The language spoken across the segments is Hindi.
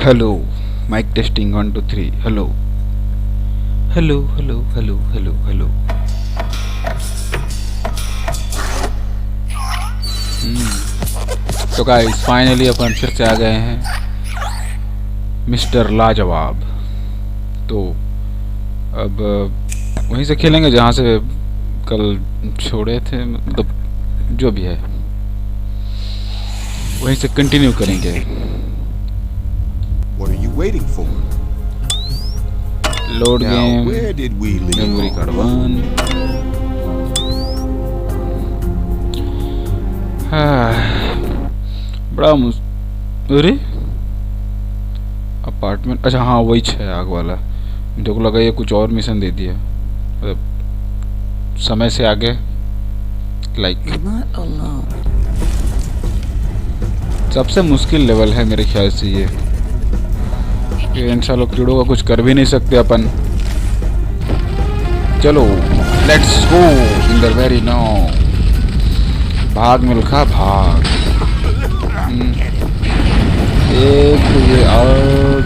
Hello mike testing 1 2 3 hello hello hello hello hello hello. तो गाइस फाइनली अपन फिर से आ गए हैं मिस्टर लाजवाब। तो अब वहीं से खेलेंगे जहाँ से कल छोड़े थे, मतलब जो भी है वहीं से कंटिन्यू करेंगे। What are you waiting for? Load Now, game, where did we leave memory off? Card 1। बड़ा अरे अपार्टमेंट, अच्छा हाँ वही 6 आग वाला। मुझे को लगा ये कुछ और मिशन दे दिया, मतलब समय से आगे। लाइक सबसे मुश्किल लेवल है मेरे ख्याल से ये इंसान लोग कीड़ों का कुछ कर भी नहीं सकते अपन। चलो let's go in the very no. Bhaag Milkha भाग। एक ये आग।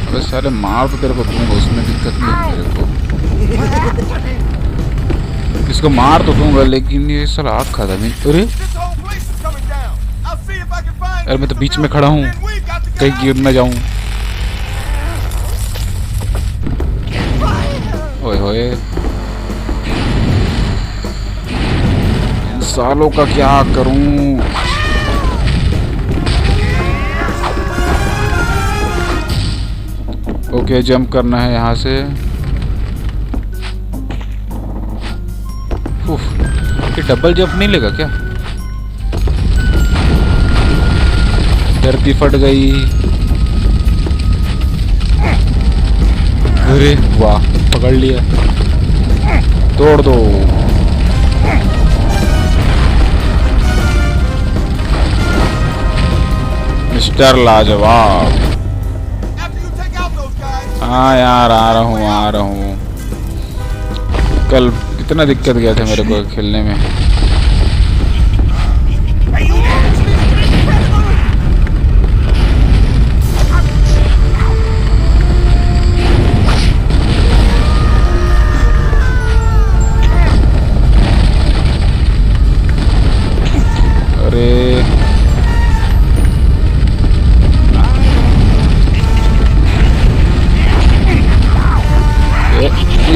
अबे साले मार तो तेरे को दूंगा, उसमें दिक्कत नहीं है मेरे को। इसको मार तो दूंगा लेकिन ये साला आग खाता नहीं। अरे यार मैं तो बीच में खड़ा हूँ, कहीं गिर न जाऊं। ओए होए इन सालों का क्या करूं। ओके जंप करना है यहाँ से। उफ, ये डबल जंप नहीं लेगा क्या? धरती फट गई। अरे वाह पकड़ लिया। तोड़ दो। मिस्टर लाजवाब। हाँ यार आ रहा हूँ। कल कितना दिक्कत गया था मेरे को खेलने में।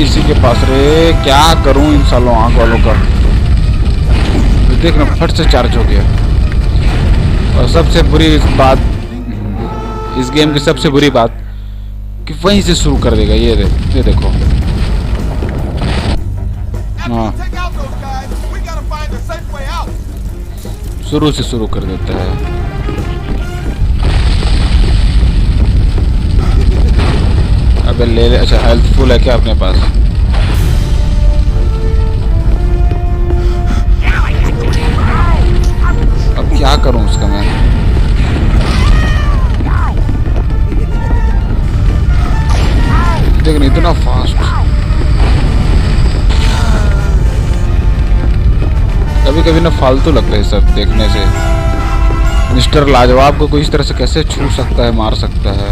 इसी के पास रे, क्या करूं इन सालों आंख वालों का। देखना फट से चार्ज हो गया। और सबसे बुरी बात, इस गेम की सबसे बुरी बात कि वहीं से शुरू कर देगा। ये देखो। हाँ शुरू से शुरू कर देता है। अबे ले ले। अच्छा हेल्थ फुल है क्या अपने पास? अब क्या करूं उसका मैं? देख नहीं इतना फास्ट। कभी कभी ना फालतू लगता है सब देखने से। मिस्टर लाजवाब को कोई इस तरह से कैसे छू सकता है, मार सकता है,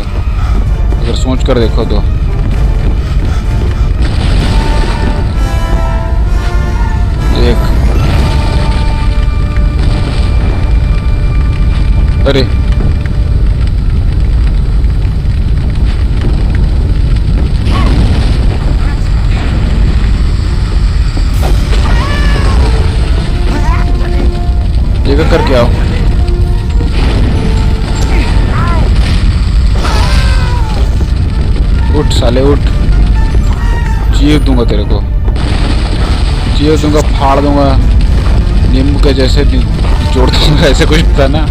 अगर सोच कर देखो तो। एक अरे ये कर क्या हो? उठ साले उठ। चीर दूंगा तेरे को, चीर दूंगा, फाड़ दूंगा, नींबू के जैसे जोड़ दूंगा। ऐसे कुछ था ना।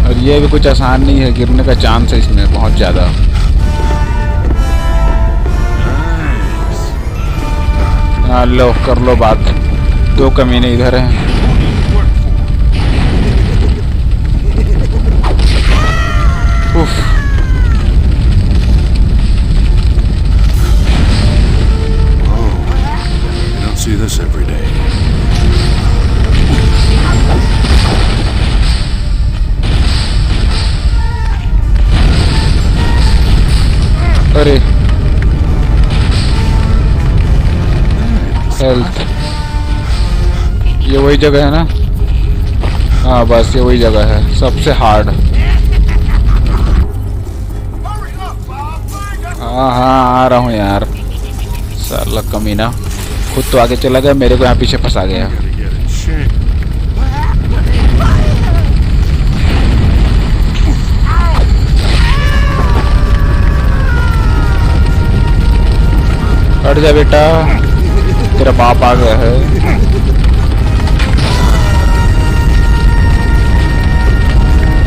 और ये भी कुछ आसान नहीं है, गिरने का चांस है इसमें बहुत ज्यादा। हाँ लो कर लो बात। 2 कमीने इधर हैं। उफ अरे हेल्थ, ये वही जगह है ना? हाँ बस ये वही जगह है, सबसे हार्ड। हाँ हाँ आ रहा हूँ यार। साला कमीना खुद तो आगे चला गया, मेरे को यहाँ पीछे फंसा गया। हट जा बेटा, तेरा बाप आ गया है।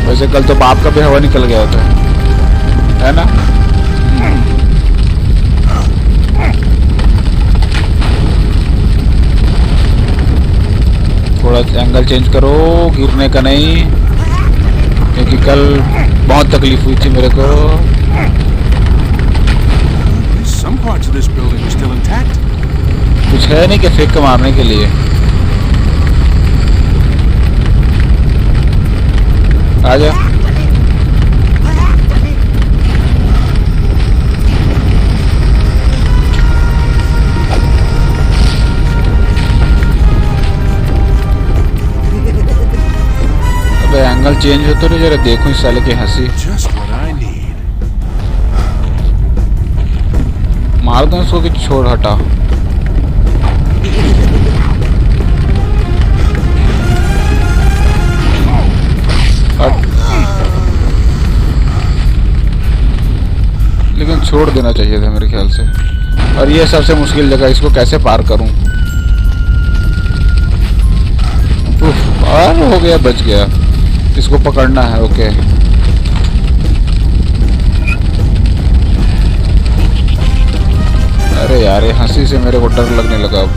वैसे कल तो बाप का भी हवा निकल गया था, है ना? थोड़ा एंगल चेंज करो, गिरने का नहीं, क्योंकि कल बहुत तकलीफ हुई थी मेरे को। कुछ है नहीं कि फेंक के मारने के लिए। आजा। अबे एंगल चेंज हो तो नहीं, जरा देखो इस साले की हंसी। मार दो इसको कि छोड़ हटा। लेकिन छोड़ देना चाहिए था मेरे ख्याल से। और ये सबसे मुश्किल जगह, इसको कैसे पार करूं? पार हो गया, बच गया। इसको पकड़ना है, ओके। अरे यार ये हंसी से मेरे को डर लगने लगा अब।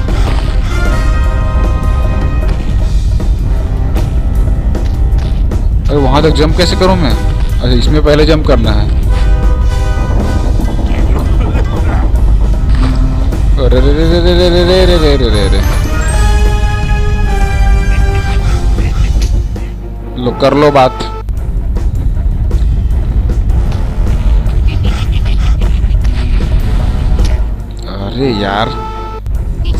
अरे वहां तक जंप कैसे करूं मैं? अच्छा इसमें पहले जंप करना है। अरे रे रे रे रे रे रे रे रे रे रे, लो कर लो बात। अरे यार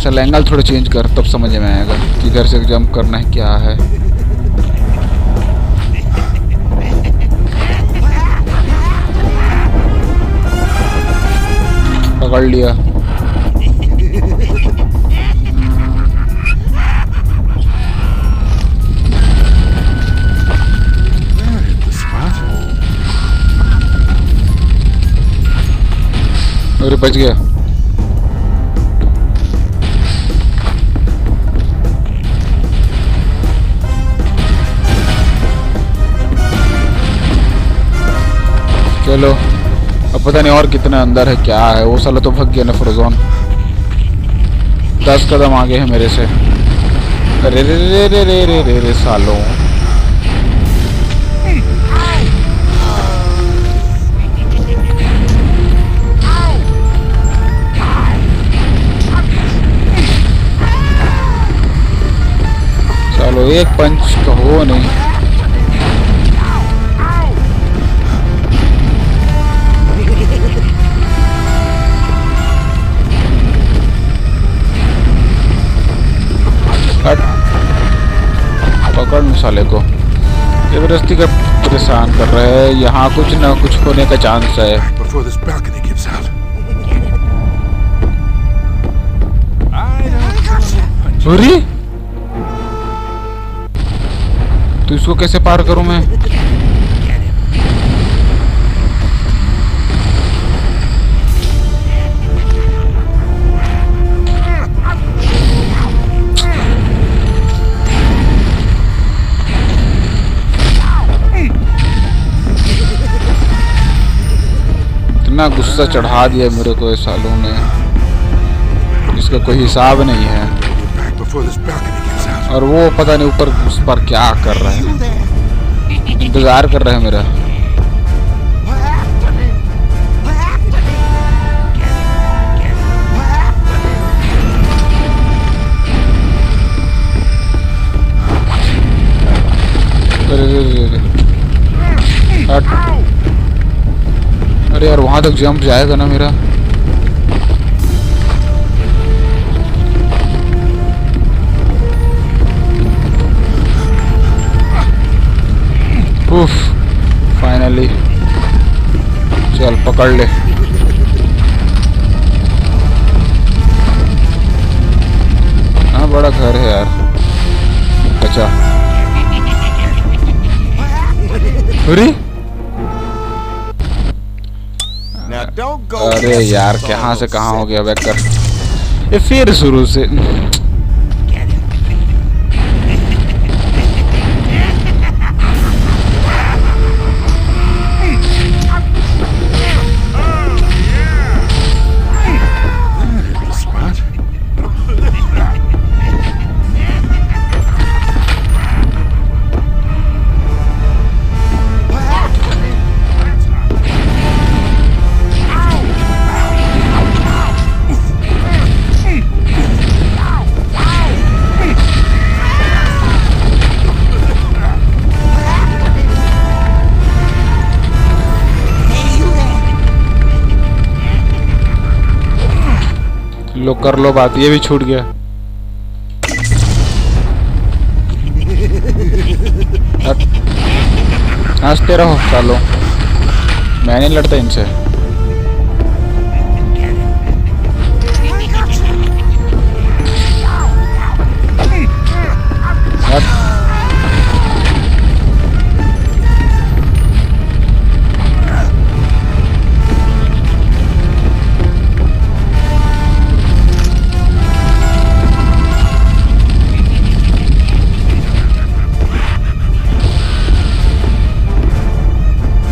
चल एंगल थोड़ा चेंज कर, तब समझ में आएगा कि इधर से जंप करना है क्या है। पकड़ लिया। अरे बच गया। चलो अब पता नहीं और कितना अंदर है, क्या है। वो साला तो भग गया ना फ्रोजन, 10 कदम आगे है मेरे से। अरे रे रे रे रे रे रे रे सालों। चलो एक पंच तो हो नहीं। पकड़ साले को, जबरदस्ती का परेशान कर रहे हैं। यहाँ कुछ ना कुछ होने का चांस है। अरे तो इसको कैसे पार करूं मैं? इतना गुस्सा चढ़ा दिया मेरे को इस सालों ने, इसका कोई हिसाब नहीं है। और वो पता नहीं ऊपर उस पर क्या कर रहा है, इंतजार कर रहा है मेरा। अरे यार वहां तक जंप जाएगा ना मेरा? उफ, फाइनली। चल पकड़ ले। हाँ बड़ा घर है यार। बचा। अरे अरे यार कहाँ से कहाँ हो गया बैक कर। ये फिर शुरू से। लो कर लो बात, ये भी छूट गया। हंसते रहो चलो, मैं नहीं लड़ता इनसे।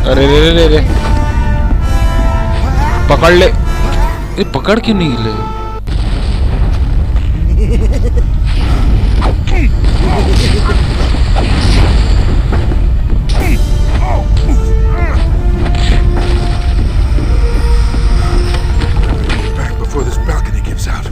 अरे रे रे रे रे, पकड़ ले। ये पकड़ क्यों नहीं ले? Back before this balcony gives out.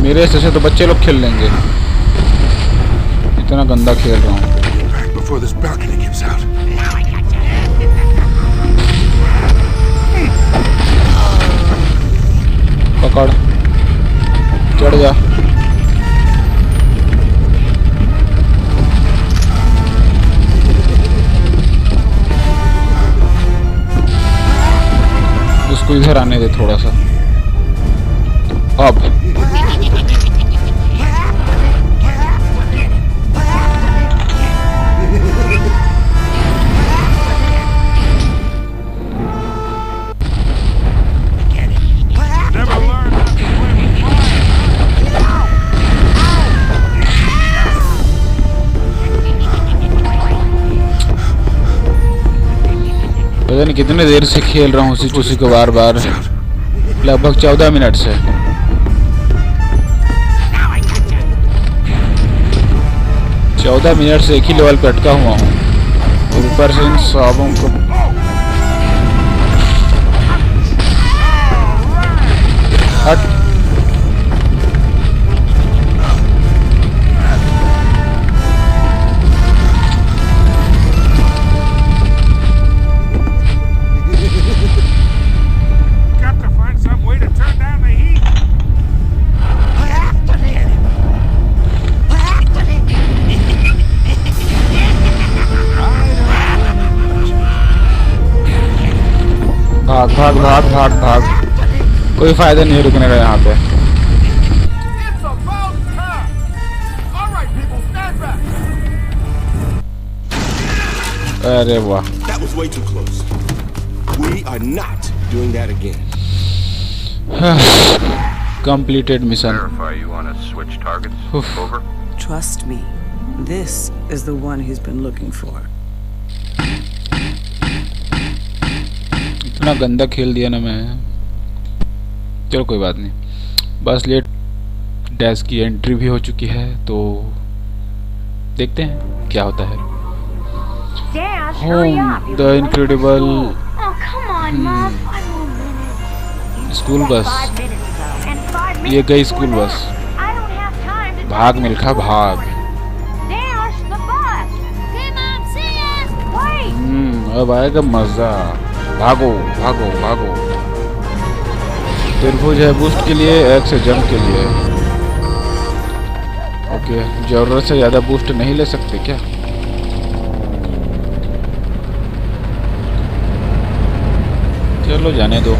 मेरे से तो बच्चे लोग खेल लेंगे, इतना गंदा खेल रहा हूँ। पकड़, चढ़ जा। उसको इधर आने दे थोड़ा सा। अब पता नहीं कितने देर से खेल रहा हूँ उसी को बार बार, लगभग 14 मिनट से। 14 मिनट से एक ही लेवल पे अटका हुआ हूँ, और ऊपर से इन सांपों को। हट। भाग भाग भाग भाग भाग, कोई फायदा नहीं रुकने का यहाँ पे। अरे वाह, completed mission. Trust me, this is the one he's been looking for. इतना गंदा खेल दिया ना मैं। चलो कोई बात नहीं। बस लेट डैश की एंट्री भी हो चुकी है, तो देखते हैं क्या होता है। Home the incredible school bus. ये गई स्कूल बस। भाग मिल्खा भाग। अब आएगा मजा। भागो भागो भागो। त्रिभुज है बूस्ट के लिए, एक्स है जंप के लिए। ओके, जरूरत से ज्यादा बूस्ट नहीं ले सकते क्या? चलो जाने दो।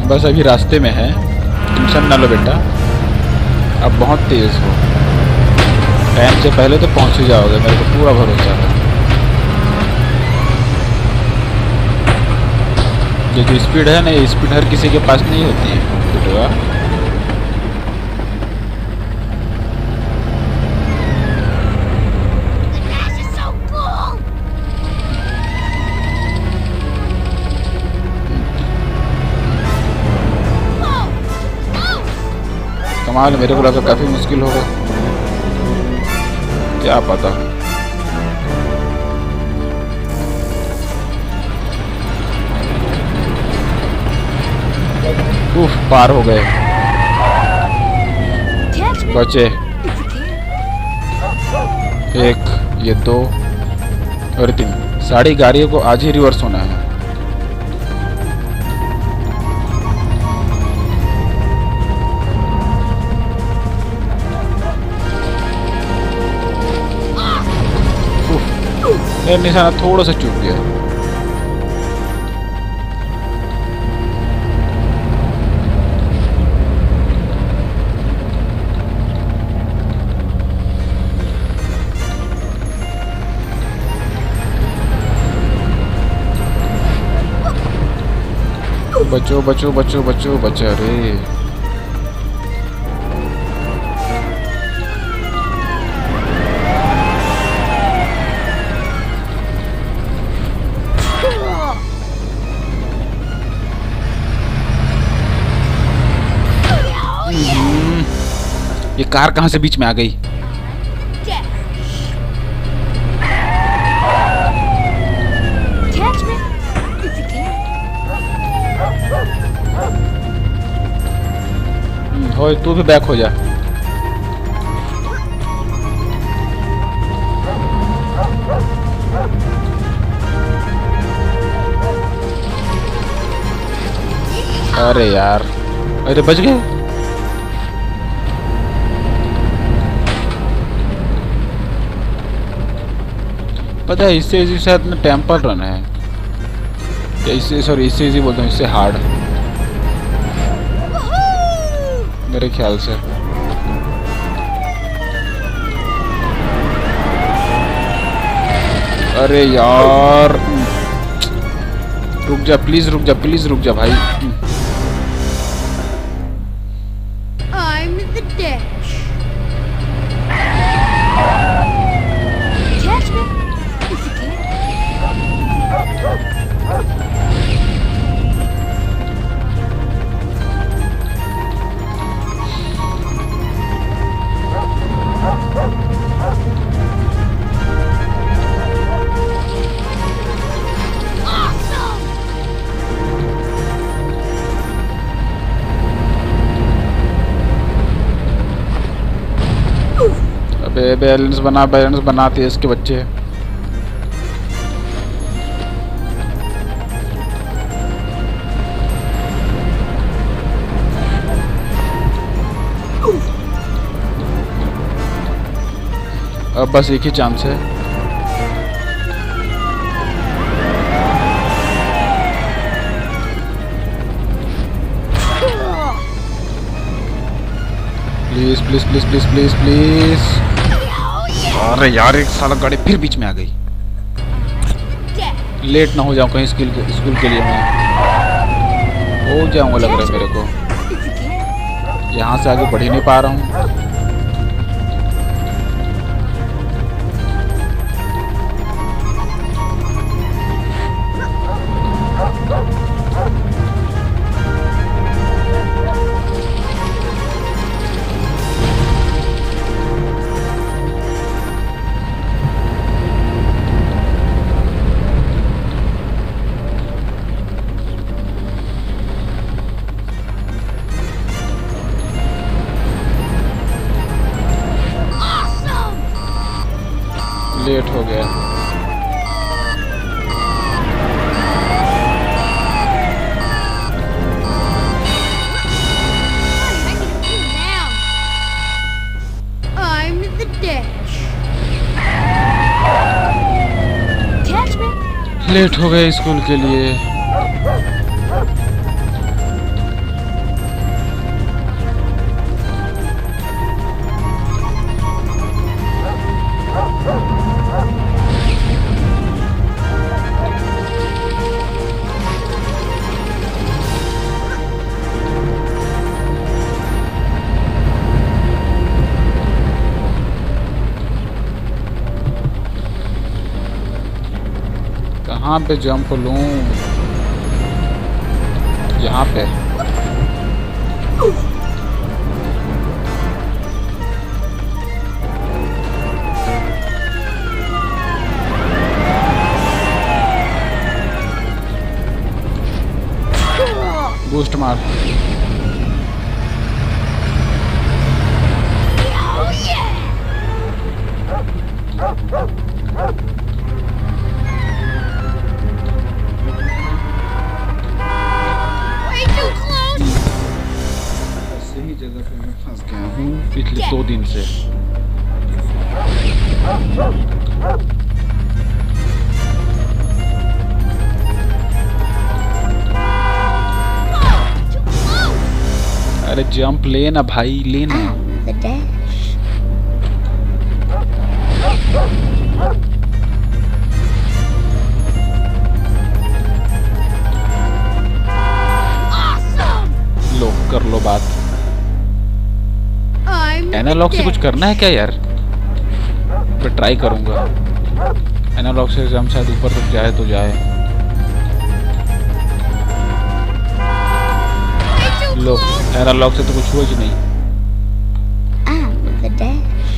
बस अभी रास्ते में है, टेंशन ना लो बेटा। अब बहुत तेज हो, टाइम से पहले तो पहुंच ही जाओगे, मेरे को पूरा भरोसा है। ये जो स्पीड है ना, ये स्पीड हर किसी के पास नहीं होती है बेटा। कमाल, मेरे को लगा काफी मुश्किल होगा, क्या पता। उफ, पार हो गए, बचे। एक, ये दो और तीन। सारी गाड़ियों को आज ही रिवर्स होना है। मेरा निशाना थोड़ा सा चूक गया। बचो बचो बचो बचो बचा रे। ये कार कहां से बीच में आ गई? हो, तू भी बैक हो जा। अरे यार, अरे बच गए। पता है, इससे इजी शायद में टेम्पल रन है, या इससे, सॉरी इससे इजी बोलता हूँ, इससे हार्ड मेरे ख्याल से। अरे यार, रुक जा प्लीज, रुक जा प्लीज, रुक जा भाई। I'm the Dash. Catch me if you can. अबे बैलेंस बनाते इसके बच्चे। अब बस एक ही चांस है। Please please please please please please. अरे यार, एक साला गाड़ी फिर बीच में आ गई। लेट ना हो जाऊं कहीं स्कूल के लिए मैं हो जाऊंगा लग रहा है मेरे को। If you can. यहाँ से आगे बढ़ ही नहीं पा रहा हूँ। Awesome! लेट हो गया। I need to cool down. I'm the Dash. Catch me. Late हो गए स्कूल के लिए। कहाँ पे जंप लूं? यहाँ पे। Cool. बूस्ट मार। Oh yeah! Way too close. सही जगह पे मैं फंस गया हूँ पिछले 2 दिन से। Oh, too close. अरे जंप लेना भाई लेना। The Dash. Awesome! लो कर लो बात। I'm the एनालॉग से कुछ Dash. करना है क्या यार? मैं ट्राई करूंगा। एनालॉग से जंप शायद ऊपर तक जाए तो जाए। Way too लो close. एनालॉग से तो कुछ हुआ ही नहीं। I'm the Dash.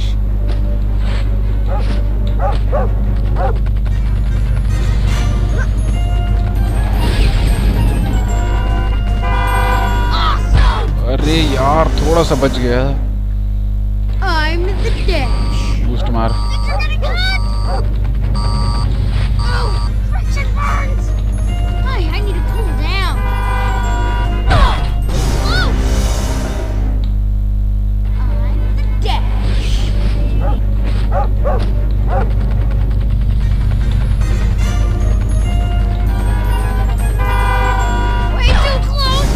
Awesome! अरे यार थोड़ा सा बच गया। I'm the Dash. बूस्ट मार। It's getting hot! Oh, friction burns! I need to cool down. Oh, close! I'm the Dash. Way too close!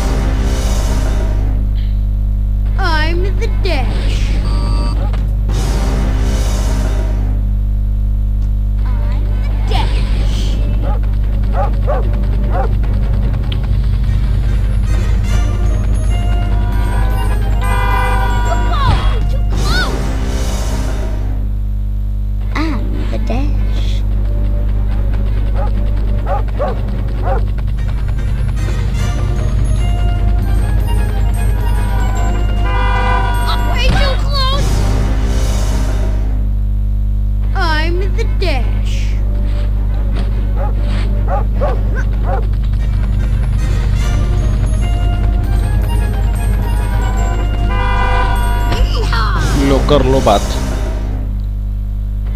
I'm the Dash. I'm the Dash. Whoa, too close! I'm the Dash. Way too close! I'm the Dash. Yeehaw! लो कर लो बात।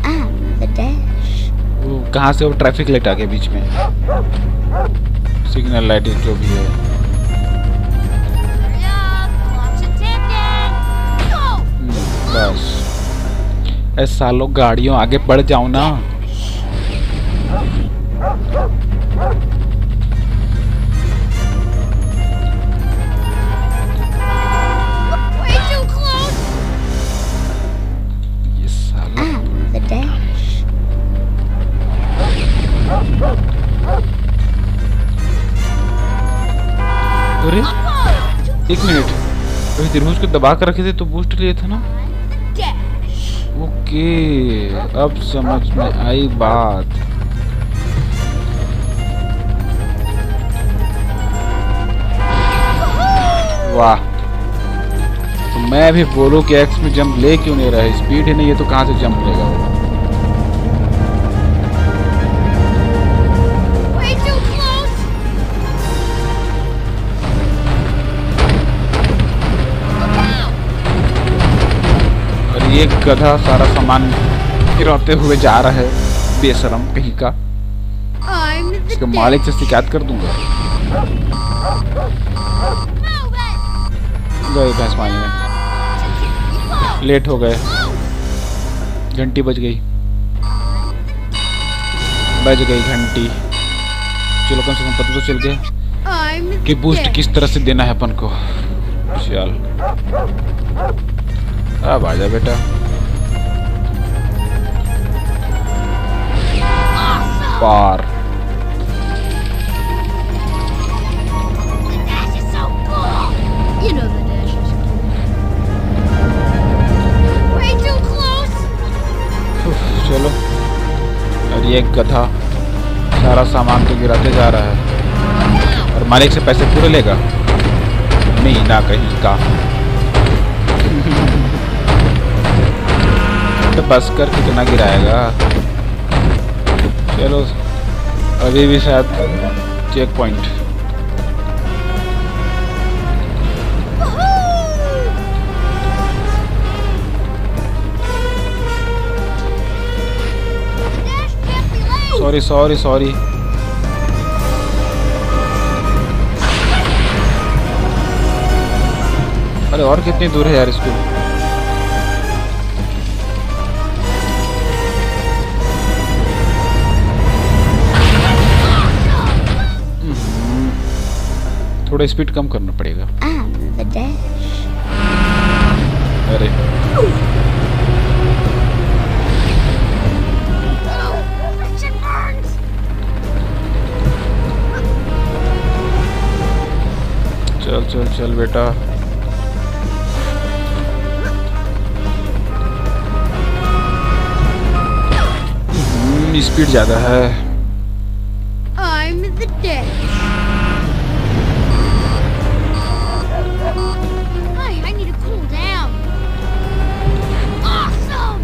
I'm the Dash. वो कहाँ से वो ट्रैफिक लाइट आ गया बीच में। सिग्नल लाइट जो भी है। Hurry up, clock's a ticking. Go! बस ऐसा लोग गाड़ियों आगे बढ़ जाओ ना। Way too close! ये साला I'm the Dash. अरे 1 मिनट, कहीं त्रिभुज को दबा कर रखे थे तो बूस्ट लिए थे ना। ओके, अब समझ में आई बात। वाह, तो मैं भी बोलूं कि एक्स में जंप ले क्यों नहीं रहा है, स्पीड ही नहीं है तो कहां से जंप लेगा वो। Way too close. और ये गधा सारा सामान गिराते हुए जा रहा है, बेशरम कहीं का। I'm the इसके मालिक से शिकायत कर दूंगा। गए भैंस पानी में, लेट हो गए, घंटी बज गई घंटी। चलो कम से कम पता तो चल गया कि बूस्ट किस तरह से देना है अपन को। चल अब आजा बेटा। पार। dash is so cool. You know the dash is cool. Way too close. उफ, चलो। और ये गधा सारा सामान तो गिराते जा रहा है और मालिक से पैसे पूरे लेगा नहीं ना कहीं का। तो बस कर कितना गिराएगा। चलो अभी भी शायद check point. Dash can't be late. Sorry sorry sorry. अरे और कितनी दूर है यार स्कूल। थोड़ा स्पीड कम करना पड़ेगा। I'm the dash. अरे Friction burns. चल चल चल बेटा। स्पीड ज्यादा है। I'm the dash. Hey, I need to cool down. Awesome.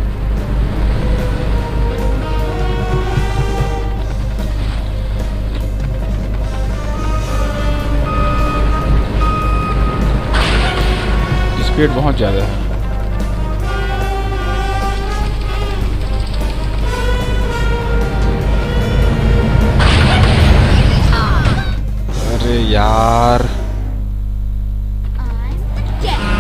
Speed बहुत ज्यादा है। अरे यार I'm dash.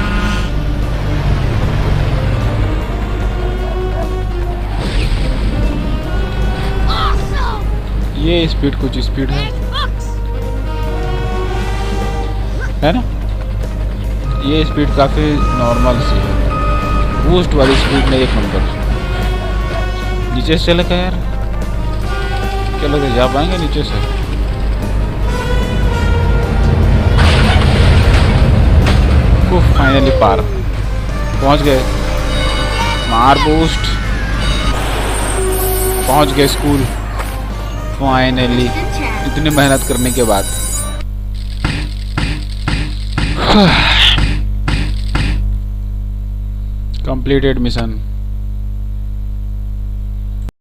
Awesome. ये स्पीड कुछ स्पीड है And hooks. ना। ये स्पीड काफी नॉर्मल सी है, बूस्ट वाली स्पीड में 1 नंबर। नीचे से चलेगा यार, क्या लगे जा पाएंगे नीचे से। फाइनली पार पहुंच गए। मार बूस्ट, पहुंच गए स्कूल फाइनली, इतनी मेहनत करने के बाद। Completed mission.